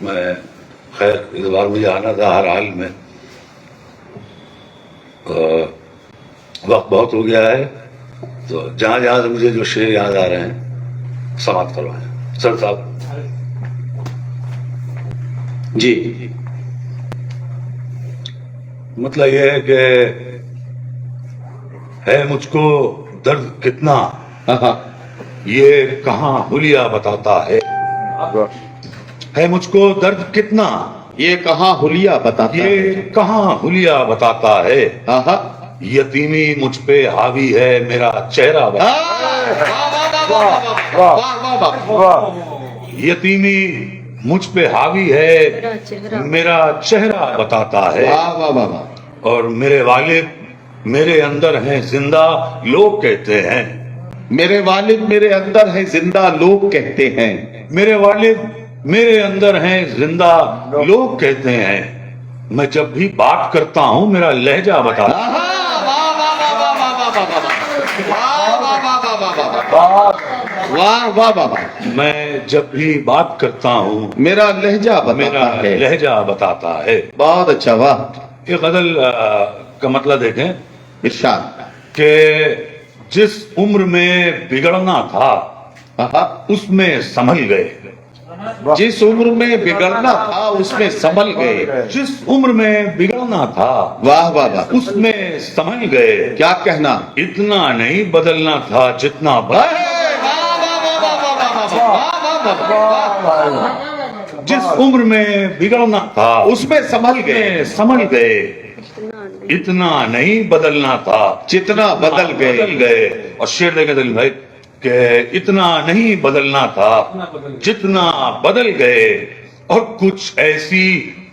میں خیر اس بار مجھے آنا تھا ہر حال میں، وقت بہت ہو گیا ہے، تو جہاں جہاں سے مجھے جو شعر یاد آ رہے ہیں سماعت کروائیں سر صاحب. جی مطلب یہ ہے کہ ہے مجھ کو درد کتنا یہ کہاں حلیہ بتاتا ہے مجھ کو درد کتنا یہ کہاں حلیہ بتاتا ہے، یہ کہاں حلیہ بتاتا ہے، یتیمی مجھ پہ حاوی ہے میرا چہرہ یتیمی مجھ پہ حاوی ہے میرا چہرہ بتاتا ہے، اور میرے والد میرے اندر ہیں زندہ لوگ کہتے ہیں، میرے والد میرے اندر ہیں زندہ لوگ کہتے ہیں، میرے والد میرے اندر ہیں زندہ لوگ کہتے ہیں، میں جب بھی بات کرتا ہوں میرا لہجہ بتاتا ہے، واہ واہ واہ، میں جب بھی بات کرتا ہوں میرا لہجہ میرا بتاتا ہے، لہجہ بتاتا ہے. بہت اچھا، واہ. یہ غزل کا مطلب دیکھیں ارشاد. کہ جس عمر میں بگڑنا تھا اس میں سنبھل گئے، جس عمر میں بگڑنا تھا اس میں سنبھل گئے، جس عمر میں بگڑنا تھا واہ واہ واہ، اس میں سنبھل گئے، کیا کہنا، اتنا نہیں بدلنا تھا جتنا جس عمر میں بگڑنا تھا اس میں سنبھل گئے، سنبھل گئے، اتنا نہیں بدلنا تھا جتنا بدل گئے. اور شعر دیکھیں دل بھائی کہ اتنا نہیں بدلنا تھا جتنا بدل گئے، اور کچھ ایسی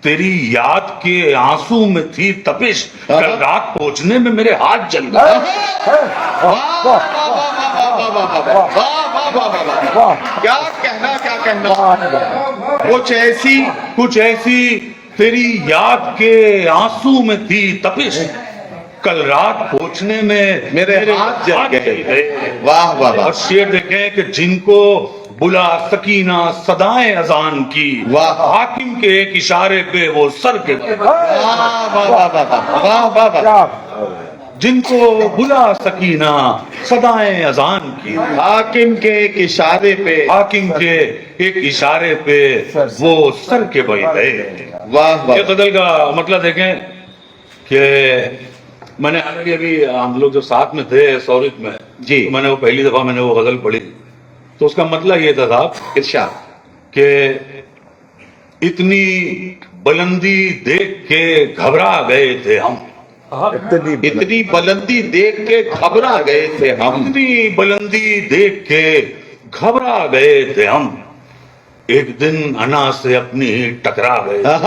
تیری یاد کے آنسو میں تھی تپش، کل رات پہنچنے میں میرے ہاتھ جل گئے. کیا کہنا، کیا کہنا، کچھ ایسی تیری یاد کے آنسو میں تھی تپش، کل رات پہنچنے میں میرے ہاتھ جل گئے. واہ واہ اور واہ، شعر دیکھیں کہ جن کو بلا سکینہ صدائیں اذان کی، واہ. حاکم کے ایک اشارے پہ وہ سر کے جن کو بلا سکینہ صدائیں اذان کی، حاکم کے ایک اشارے پہ، حاکم کے ایک اشارے پہ وہ سر کے بل گئے. واہ واہ، یہ غزل کا مطلب دیکھیں کہ میں نے ابھی ہم لوگ جو ساتھ میں تھے سورت میں، جی میں نے وہ پہلی دفعہ میں نے وہ غزل پڑھی، تو اس کا مطلب یہ تھا صاحب ارشاد، کہ اتنی بلندی دیکھ کے گھبرا گئے تھے ہم، اتنی بلندی دیکھ کے گھبرا گئے تھے ہم، اتنی بلندی دیکھ کے گھبرا گئے تھے ہم، ایک دن انا سے اپنی ٹکرا گئے، واہ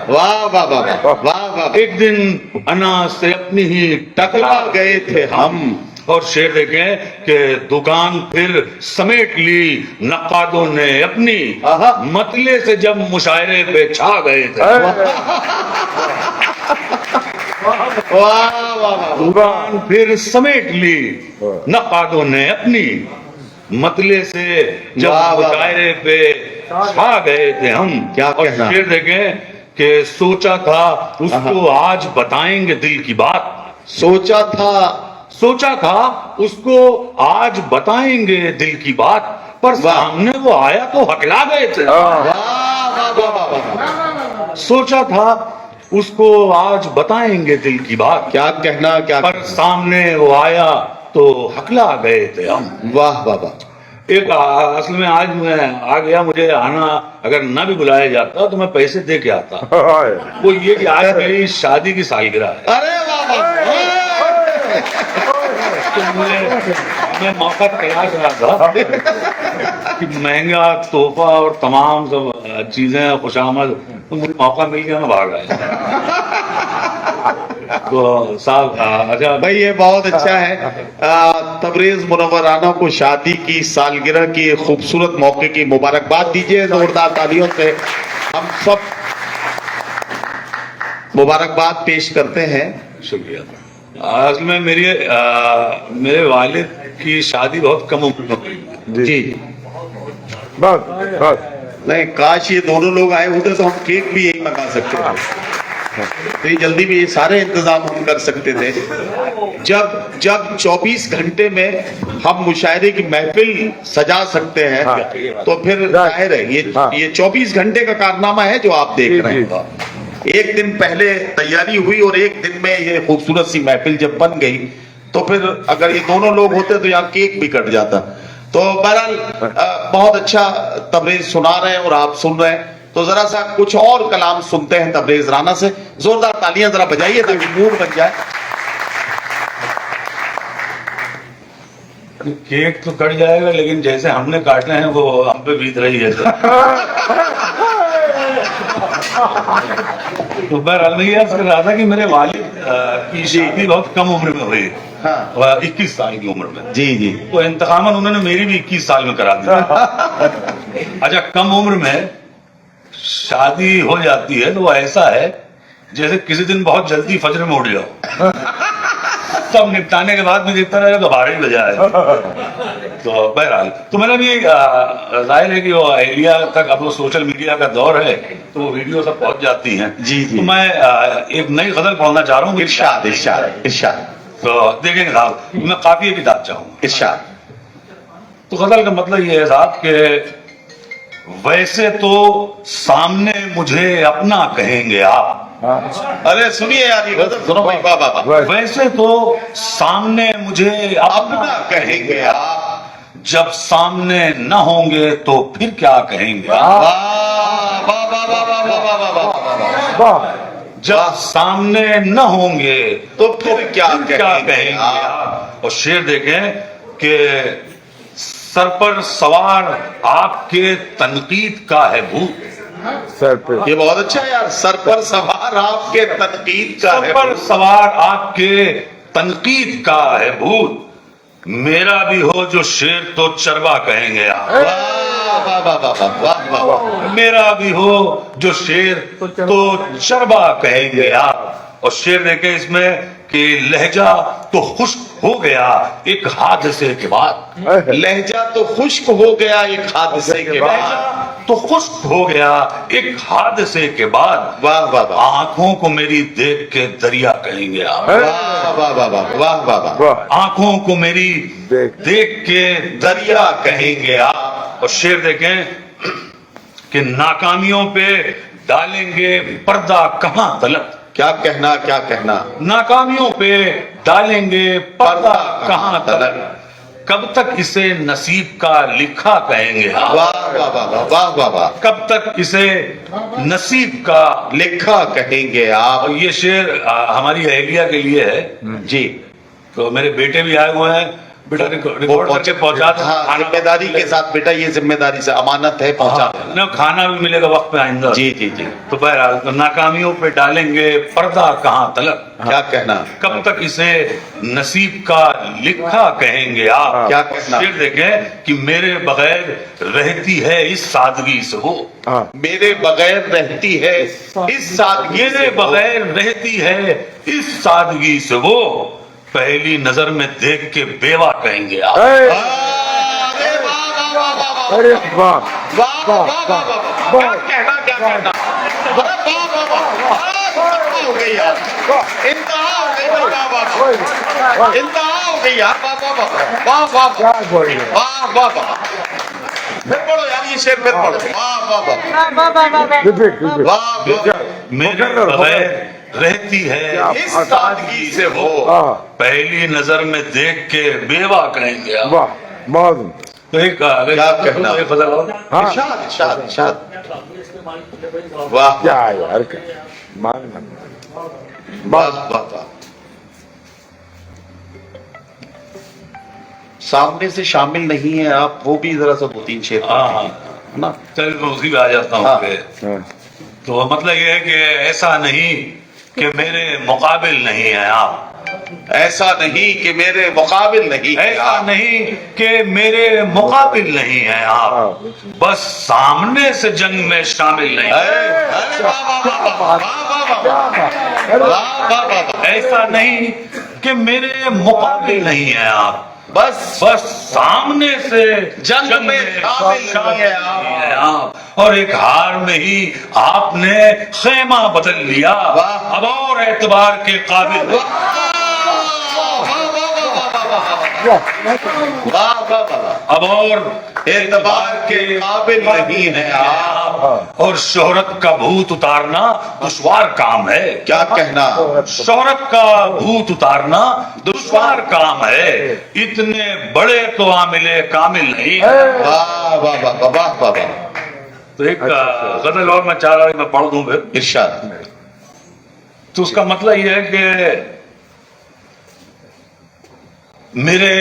واہ واہ واہ واہ، ایک دن انا سے اپنی ہی ٹکرا گئے تھے ہم. اور شعر دیکھیں کہ دکان پھر سمیٹ لی نقادوں نے اپنی، مطلع سے جب مشاعرے پہ چھا گئے تھے، دکان پھر سمیٹ لی نقادوں نے اپنی، مطلع سے جب مشاعرے پہ چھا گئے تھے ہم. کیا اور کہنا، شعر دیکھیں کہ سوچا تھا اس کو آج بتائیں گے دل کی بات، سوچا تھا اس کو آج بتائیں گے دل کی بات، پر سامنے وہ آیا تو ہکلا گئے تھے. سوچا تھا اس کو آج بتائیں گے دل کی بات، کیا کہنا، کیا پر سامنے وہ آیا تو ہکلا گئے تھے ہم. واہ واہ واہ، ایک اصل میں آج میں آ گیا، مجھے آنا اگر نہ بھی بلایا جاتا تو میں پیسے دے کے آتا. وہ یہ کہ آج میری شادی کی سالگرہ ہے، ارے واہ واہ، تو میں موقع تلاش رہا تھا کہ مہنگا تحفہ اور تمام سب چیزیں خوش آمد، تو مجھے موقع مل گیا، میں بھاگ آیا. تو صاحب اچھا بھائی یہ بہت اچھا ہے. تبریز منورانہ کو شادی کی سالگرہ کی خوبصورت موقع کی مبارکباد دیجیے زوردار تالیوں سے. ہم سب مبارکباد پیش کرتے ہیں. شکریہ. اصل میں میرے والد کی شادی بہت کم عمر میں ہوئی. جی بس نہیں کاش یہ دونوں لوگ آئے ہوتے تو ہم کیک بھی یہی منگا سکتے تھے، تو یہ جلدی بھی یہ سارے انتظام ہم کر سکتے تھے. جب 24 گھنٹے میں ہم مشاعرے کی محفل سجا سکتے ہیں تو پھر ظاہر ہے یہ 24 گھنٹے کا کارنامہ ہے جو آپ دیکھ رہے ہیں. ایک دن پہلے تیاری ہوئی اور ایک دن میں یہ خوبصورت سی محفل جب بن گئی تو پھر اگر یہ دونوں لوگ ہوتے تو یہاں کیک بھی کٹ جاتا. تو بہرحال بہت اچھا تبریز سنا رہے ہیں اور آپ سن رہے ہیں، تو ذرا سا کچھ اور کلام سنتے ہیں تبریز رانا سے. زوردار تالیاں ذرا بجائیے تاکہ موڈ بن جائے. کیک تو کٹ جائے گا لیکن جیسے ہم نے کاٹے ہیں وہ ہم پہ بیت رہی ہے. تو بہرحال میں یہ عرض کر رہا تھا کہ میرے والد کی شادی بہت کم عمر میں ہوئی، 21 سال کی عمر میں. جی جی. تو انتخاباً انہوں نے میری بھی 21 سال میں کرا دی. اچھا کم عمر میں شادی ہو جاتی ہے تو وہ ایسا ہے جیسے کسی دن بہت جلدی فجر میں اٹھ جاؤ، سب نپٹانے کے بعد میں دیکھتا رہے تو 12 ہی بجا ہے. تو بہرحال تو میں نے بھی ظاہر ہے کہ وہ ایریا تک اب وہ سوشل میڈیا کا دور ہے تو وہ ویڈیو سب پہنچ جاتی ہیں. جی جی. تو میں ایک نئی غزل پڑھنا چاہ رہا ہوں. ارشاد ارشاد ارشاد. تو دیکھیں گے صاحب میں قافیے کی بات چاہوں. ارشاد. تو غزل کا مطلب یہ ہے صاحب کہ ویسے تو سامنے مجھے اپنا کہیں گے آپ. ارے سنیے یار یہ غزل سنو بھائی. واہ واہ واہ. ویسے تو سامنے مجھے اپنا کہیں گے آپ، جب سامنے نہ ہوں گے تو پھر کیا کہیں گے آپ. واہ واہ واہ واہ واہ واہ واہ واہ. جب سامنے نہ ہوں گے تو پھر کیا کہیں گے آپ. اور شعر دیکھیں کہ سر پر سوار آپ کے تنقید کا ہے بھوت. یہ بہت اچھا ہے یار. سر پر سوار آپ کے تنقید کا ہے، سر پر سوار آپ کے تنقید کا ہے بھوت. میرا بھی ہو جو شیر تو چروا کہیں گے آپ. واہ واہ واہ واہ واہ واہ. میرا بھی ہو جو شیر تو چروا کہیں گے آپ. اور شعر دیکھیں اس میں کہ لہجہ تو خشک ہو گیا ایک حادثے کے بعد. لہجہ تو خشک ہو گیا ایک حادثے کے بعد. لہجہ تو خشک ہو گیا ایک حادثے کے بعد. واہ واہ واہ. آنکھوں کو میری دیکھ کے دریا کہیں گے آپ. واہ واہ واہ واہ واہ واہ واہ. آنکھوں کو میری دیکھ کے دریا کہیں گے آپ. اور شعر دیکھیں کہ ناکامیوں پہ ڈالیں گے پردہ کہاں طلب. کیا کہنا کیا کہنا. ناکامیوں پہ ڈالیں گے پردہ کہاں طلب. کب تک اسے نصیب کا لکھا کہیں گے آپ. واہ واہ واہ واہ واہ واہ. کب تک اسے نصیب کا لکھا کہیں گے آپ. اور یہ شعر ہماری اہلیہ کے لیے ہے. جی. تو میرے بیٹے بھی آئے ہوئے ہیں، بیٹا ریکارڈ کر کے پہنچا دیں. ہاں ذمہ داری کے ساتھ بیٹا، یہ ذمہ داری سے امانت ہے، پہنچا. کھانا بھی ملے گا وقت پہ آئندہ. جی جی جی. تو بہرحال ناکامیوں پہ ڈالیں گے پردہ کہاں طلب. کیا کہنا. کب تک اسے نصیب کا لکھا کہیں گے آپ. کیا کہنا. پھر دیکھیں کہ میرے بغیر رہتی ہے اس سادگی سے وہ. میرے بغیر رہتی ہے اس سادگی. میرے بغیر رہتی ہے اس سادگی سے وہ. پہلی نظر میں دیکھ کے بیوہ کہیں گے آپ. ارے واہ واہ واہ واہ واہ. کیا کہنا کیا کہنا. واہ واہ واہ. ہو گئی یار. انتہا ہو گئی. واہ واہ. انتہا ہو گئی یار. واہ واہ واہ واہ واہ واہ واہ واہ. پھر پڑھو یار یہ شعر پھر پڑھو. واہ واہ واہ. میرے بغیر رہتی ہے اس سادگی سے وہ. پہلی نظر میں دیکھ کے بیوہ کہیں گے آپ. واہ بہت. تو ایک کیا کہنا. ارشاد ارشاد ارشاد. واہ کیا یار مان. واہ واہ واہ. سامنے سے شامل نہیں ہے آپ، وہ بھی ذرا سا 2-3 شعر. ہاں نا. چل میں اسی پہ آ جاتا ہوں کہ تو مطلب یہ ہے کہ ایسا نہیں کہ میرے مقابل نہیں ہے آپ. ایسا نہیں کہ میرے مقابل نہیں ہے ایسا آپ. نہیں کہ میرے مقابل نہیں ہے آپ. بس سامنے سے جنگ میں شامل نہیں. ارے واہ واہ واہ واہ واہ واہ واہ واہ واہ. ایسا نہیں کہ میرے مقابل نہیں ہے آپ. بس بس سامنے سے جنگ میں شامل نہیں ہے آپ. اور ایک ہار میں ہی آپ نے خیمہ بدل لیا. اب اور اعتبار کے قابل اب اور اعتبار کے قابل نہیں ہے آپ. اور شہرت کا بھوت اتارنا دشوار کام ہے. کیا کہنا؟ شہرت کا بھوت اتارنا دشوار کام ہے. اتنے بڑے تو عامل کامل نہیں. واہ واہ واہ واہ واہ واہ. تو ایک غزل اور میں چاہ رہا ہوں میں پڑھ دوں پھر. ارشاد. تو اس کا مطلب یہ ہے کہ میرے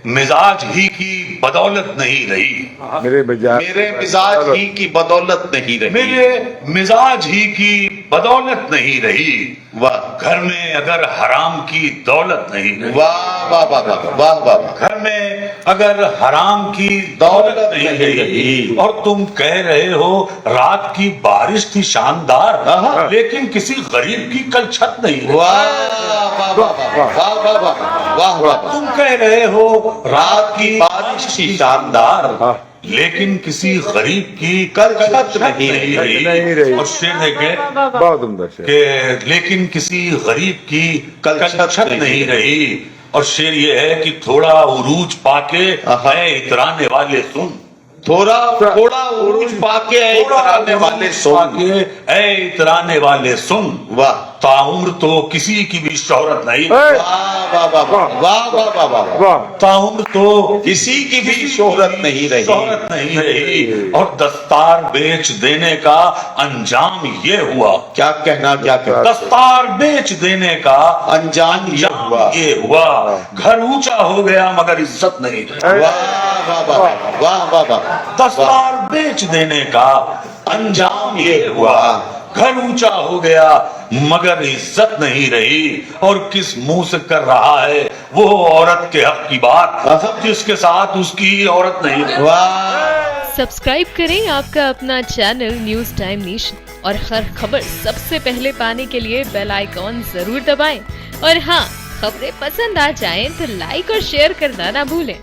مزاج ہی کی بدولت نہیں رہی. میرے مزاج ہی کی بدولت نہیں رہی. میرے مزاج ہی کی بدولت نہیں رہی. واہ گھر میں اگر حرام کی دولت نہیں رہی. واہ واہ واہ واہ واہ واہ. گھر میں اگر حرام کی دولت نہیں رہی اور تم کہہ رہے ہو رات کی بارش تھی شاندار لیکن کسی غریب کی کل چھت نہیں رہی. واہ واہ واہ واہ واہ واہ واہ واہ. تم کہہ رہے ہو رات کی بارش تھی شاندار لیکن کسی غریب کی کل چھت نہیں رہی. اور شعر دیکھیں بہت عمدہ شعر. کہ لیکن کسی غریب کی کل چھت نہیں رہی. اور شعر یہ ہے کہ تھوڑا عروج پا کے اے اترانے والے سن. تھوڑا عروج پا کے اے اترانے والے سن. اے اترانے والے سن. واہ. تاعمر تو کسی کی بھی شہرت نہیں. واہ واہ واہ واہ واہ واہ واہ. واہ. تاعمر تو کسی کی بھی شہرت نہیں رہی. شہرت نہیں رہی. اور دستار بیچ دینے کا انجام یہ ہوا. کیا کہنا کیا کہنا. دستار بیچ دینے کا انجام یہ ہوا. گھر اونچا ہو گیا مگر عزت نہیں رہی. واہ واہ واہ واہ واہ واہ. دستار بیچ دینے کا انجام یہ ہوا. گھر اونچا ہو گیا مگر عزت نہیں رہی. اور کس منہ سے کر رہا ہے وہ عورت کے حق کی بات جس کے ساتھ اس کی عورت نہیں رہی. سبسکرائب کریں آپ کا اپنا چینل نیوز ٹائم نیشن اور ہر خبر سب سے پہلے پانے کے لیے بیل آئیکن ضرور دبائیں. اور ہاں، خبریں پسند آ جائیں تو لائک اور شیئر کرنا نہ بھولیں.